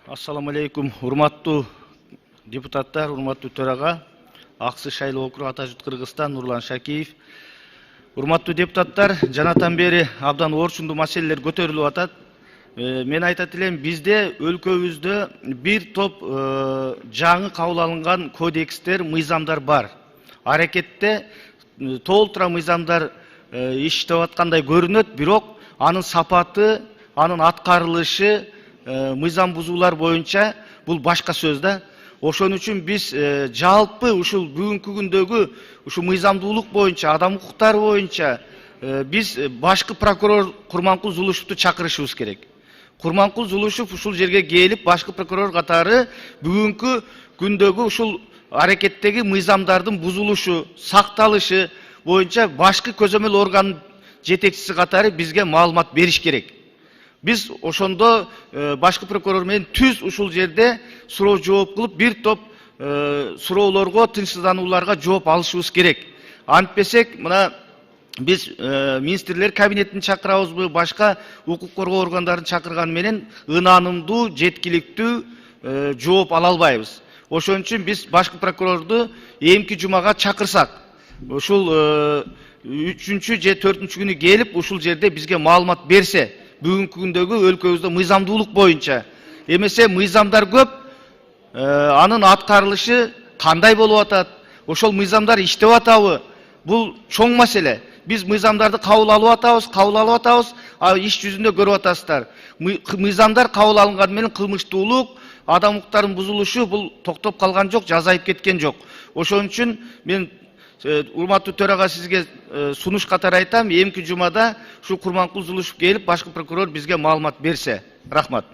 Assalamu alейкум, урматтуу депутаттар, урматтуу төрага, Аксы шайлоо округу Ата Жут Кыргызстан, Нурлан Шакиев. Урматтуу депутаттар, жанатан бери абдан орчундуу маселелер көтөрүлүп атат. Мен айтат элем, бизде өлкөбүздө бир топ жаңы кабыл алынган кодекстер, мыйзамдар бар. Аракетте толтура мыйзамдар иштеп аткандай көрүнөт, бирок анын сапаты, анын аткарылышы мыйзам бузуулар боюнча бул башка сөз да. Ошон үчүн биз жалпы ушул бүгүнкү күндөгү ушу мыйзамдуулук боюнча, адам укуктары боюнча биз башкы прокурор Курманкул Зулушевду чакырышыбыз керек. Курманкул Зулушев ушул жерге келип, башкы прокурор катары бүгүнкү күндөгү ушул аракеттеги мыйзамдардын бузулушу, сакталышы боюнча башкы көзөмөл орган жетекчиси катары бизге маалымат бериш керек. Biz ошондо башкы прокурор менен түз ушул жерде суроо жооп кылып, бир топ суроолорго, тынчсызданууларга жооп алышыбыз керек. Антпесек, мына биз министрлер кабинетин чакырабызбы, башка укук коргоо органдарын чакырган менен ынанымдуу, жеткиликтүү жооп ала албайбыз. Ошон үчүн биз башкы прокурорду эмки жумага чакырсак, ушул 3-чү же 4-чү күнү келип, ушул жерде бизге маалымат берсе, бүгүнкү күндөгү өлкөбүздө мыйзамдуулук боюнча, эмесе мыйзамдар көп, анын аткарылышы кандай болуп атат, ошол мыйзамдар иштеп атабы? Бул чоң маселе. Биз мыйзамдарды кабыл алып атабыз, иш жүзүндө көрүп атасыздар. Мыйзамдар кабыл алынган менен кылмыштуулук, адам укуктарынын бузулушу бул токтоп калган жок, жазайып кеткен жок. Ошон үчүн мен урматтуу төрага сизге сунуш катары айтам, эмки жумада ушу Курманкул Зулушев келип, башкы прокурор бизге маалымат берсе. Рахмат.